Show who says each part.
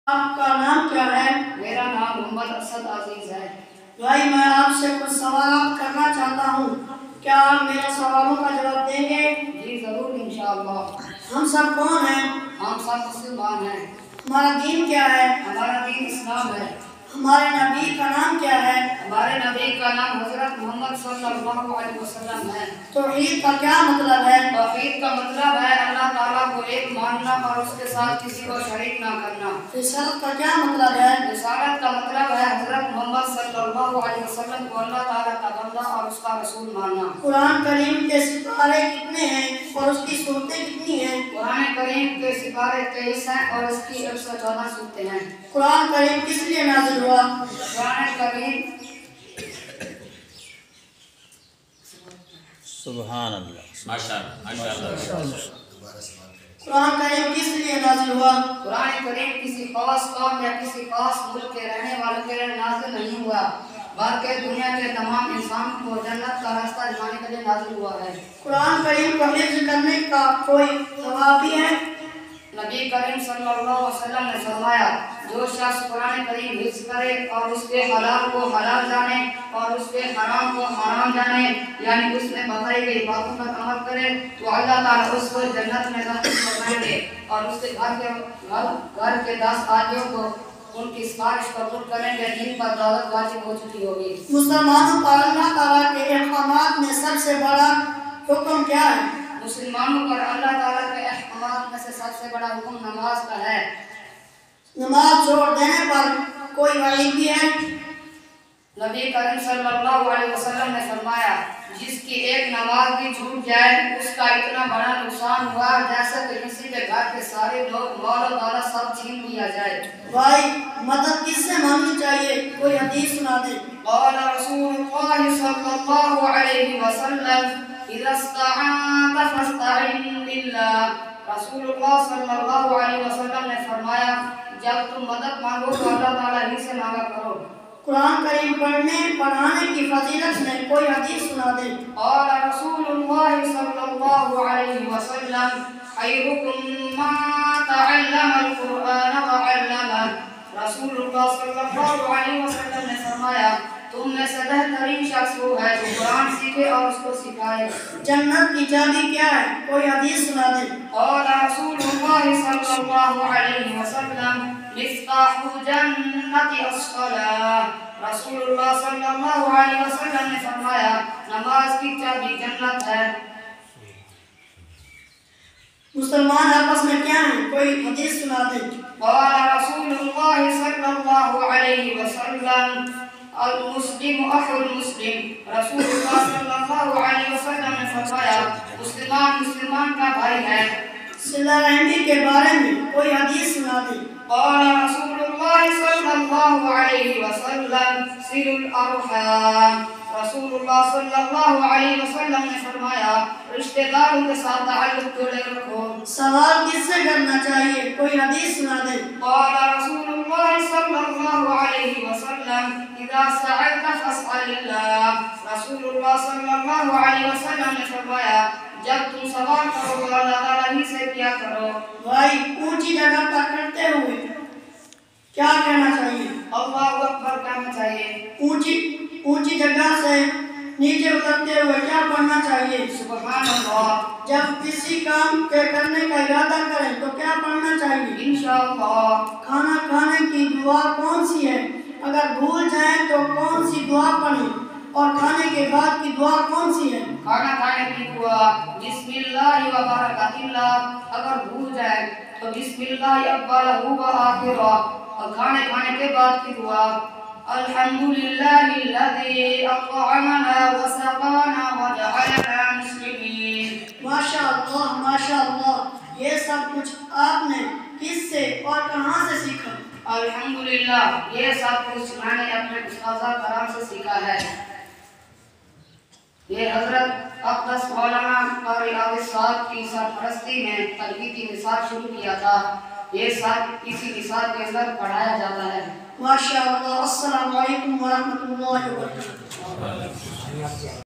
Speaker 1: آپ کا نام کیا ہے؟
Speaker 2: میرا نام محمد اسد عزیز ہے۔
Speaker 1: بھائی میں آپ سے کچھ سوالات کرنا چاہتا ہوں، کیا آپ میرے سوالوں کا جواب دیں گے؟
Speaker 2: جی ضرور انشاءاللہ۔
Speaker 1: ہم سب کون ہیں؟
Speaker 2: ہم سب مسلمان ہیں۔
Speaker 1: ہمارا دین کیا ہے؟
Speaker 2: ہمارا دین اسلام ہے۔
Speaker 1: ہمارے نبی کا نام کیا ہے؟
Speaker 2: ہمارے نبی کا نام حضرت محمد صلی اللہ علیہ وسلم ہے۔
Speaker 1: توحید کا کیا مطلب ہے؟
Speaker 2: توحید کا مطلب ہے اللہ تعالیٰ کو ایک ماننا اور اس کے ساتھ کسی کو شریک نہ کرنا۔
Speaker 1: رسالت کا کیا مطلب ہے؟
Speaker 2: رسالت کا مطلب ہے حضرت محمد صلی اللہ علیہ وسلم کو اللہ تعالیٰ کا بندہ اور اس کا رسول ماننا۔
Speaker 1: قرآن کریم کے سپارے کتنے ہیں اور اس کی صورتیں کتنی ہیں؟
Speaker 2: قرآن کریم کے سپارے 23 ہیں اور اس کی 114 صورتیں ہیں۔
Speaker 1: قرآن کریم کس لیے نازل ہوا؟
Speaker 2: قرآن کریم
Speaker 3: سبحان اللہ
Speaker 1: ماشاءاللہ قرآن کریم کس لیے نازل ہوا؟
Speaker 2: قرآن کریم کسی خاص قوم یا کسی خاص ملک کے رہنے والوں کے لیے نازل نہیں ہوا، بلکہ دنیا کے تمام انسان کو جنت کا راستہ دکھانے کے لیے نازل ہوا ہے۔
Speaker 1: قرآن کریم کو حفظ کرنے کا کوئی ثواب بھی ہے؟
Speaker 2: نبی کریم صلی اللہ علیہ وسلم نے فرمایا، جو شخص قرآن کریم حفظ کرے اور اس کے حلال کو حلال جانے اور اس کے حرام کو حرام جانے، یعنی اس میں بتائی گئی باتوں پر عمل کرے، تو اللہ تعالیٰ اس کو جنت میں داخل فرمائیں گے اور اس کے گھر کے 10 آدمیوں کو ان کی سفارش قبول کریں گے جن پر دعوت واجب ہو چکی ہوگی۔
Speaker 1: مسلمانوں پر اللہ تعالیٰ کے احکامات میں سب سے بڑا حکم کیا ہے؟
Speaker 2: مسلمانوں پر اللہ تعالیٰ کے احکامات میں سے سب سے بڑا حکم نماز کا ہے۔
Speaker 1: نماز چھوڑ دینے پر کوئی وعید بھی ہے؟
Speaker 2: نبی کریم صلی اللہ علیہ وسلم نے فرمایا، جس کی ایک نماز بھی چھوٹ جائے اس کا اتنا بڑا نقصان ہوا جیسا کہ کسی کے گھر کے سارے لوگ مال و دولت سب چھین لیا جائے۔
Speaker 1: بھائی مدد کس سے مانگنی چاہیے؟ کوئی حدیث سنا دیں۔
Speaker 2: قال رسول اللہ صلی اللہ علیہ وسلم اذا استعنت فاستعن باللہ۔ رسول اللہ صلی اللہ علیہ وسلم نے فرمایا، جب تم مدد مانگو تو اللہ تعالیٰ ہی سے مانگا کرو۔
Speaker 1: قرآن کریم پڑھانے کی فضیلت میں کوئی حدیث سنا دیں۔
Speaker 2: قال رسول اللہ صلی اللہ علیہ وسلم خیرکم من تعلم القرآن وعلمہ۔ رسول اللہ صلی اللہ علیہ وسلم نے فرمایا، تم میں سے بہترین شخص وہ ہے جو قرآن سیکھے اور اس کو سکھائے۔
Speaker 1: جنت کی چابی کیا ہے؟ کوئی حدیث سنا دیں۔
Speaker 2: قال رسول اللہ صلی اللہ علیہ وسلم مفتاح الجنت الصلاۃ۔ رسول اللہ صلی اللہ علیہ وسلم نے فرمایا، نماز کی چابی جنت ہے۔
Speaker 1: مسلمان آپس میں کیا ہیں؟ کوئی حدیث سنا دیں۔
Speaker 2: قال رسول اللہ صلی اللہ علیہ وسلم المسلم اخو المسلم۔ رسول اللہ صلی اللہ علیہ وسلم نے فرمایا، مسلمان مسلمان کا بھائی ہے۔
Speaker 1: صلہ رحمی کے بارے میں کوئی حدیث سنا دیں۔
Speaker 2: قال رسول اللہ صلی اللہ علیہ وسلم صل الارحام۔ رسول اللہ صلی اللہ علیہ وسلم نے فرمایا، رشتہ داروں کے ساتھ تعلق جوڑے رکھو۔
Speaker 1: سوال کس سے کرنا چاہیے؟ کوئی حدیث سنا دیں۔
Speaker 2: قال رسول اللہ صلی اللہ علیہ وسلم اذا سألت فاسأل اللہ۔ رسول اللہ صلی اللہ علیہ وسلم نے فرمایا، جب تم سوال کرو تو اللہ تعالیٰ ہی سے کیا کرو۔
Speaker 1: بھائی اونچی جگہ پر کرتے ہوئے کیا کہنا چاہیے؟
Speaker 2: اللہ اکبر کہنا چاہیے۔
Speaker 1: اونچی جگہ سے نیچے اترتے ہوئے کیا پڑھنا چاہیے؟
Speaker 2: سبحان اللہ۔
Speaker 1: جب کسی کام کے کرنے کا ارادہ کریں تو کیا پڑھنا چاہیے؟
Speaker 2: انشاءاللہ۔
Speaker 1: کھانا کھانے کی دعا کون سی ہے؟ اگر بھول جائیں تو کون سی دعا پڑھیں؟ اور کھانے کے بعد کی دعا کون سی ہے؟
Speaker 2: کھانا کھانے کی دعا بسم اللہ و برکات اللہ۔ اگر بھول جائے تو بسم اللہ اولہ و آخرہ۔ اور کھانے کے بعد کی دعا الحمدللہ الذی اطعمنا وسقانا وجعلنا مسلمین۔
Speaker 1: ماشاءاللہ ماشاءاللہ، یہ سب کچھ آپ نے کس سے اور کہاں سے سیکھا؟
Speaker 2: الحمدللہ، یہ سب کچھ میں نے اپنے استاذہ کرام سے سیکھا ہے۔ یہ حضرت اقدس مولانا قاری عابد صاحب کی سرپرستی میں تربیتی نصاب شروع کیا تھا۔ یہ سب اسی نصاب کے اندر پڑھایا جاتا ہے۔
Speaker 1: ماشاءاللہ۔ السلام علیکم ورحمۃ اللہ وبرکاتہ۔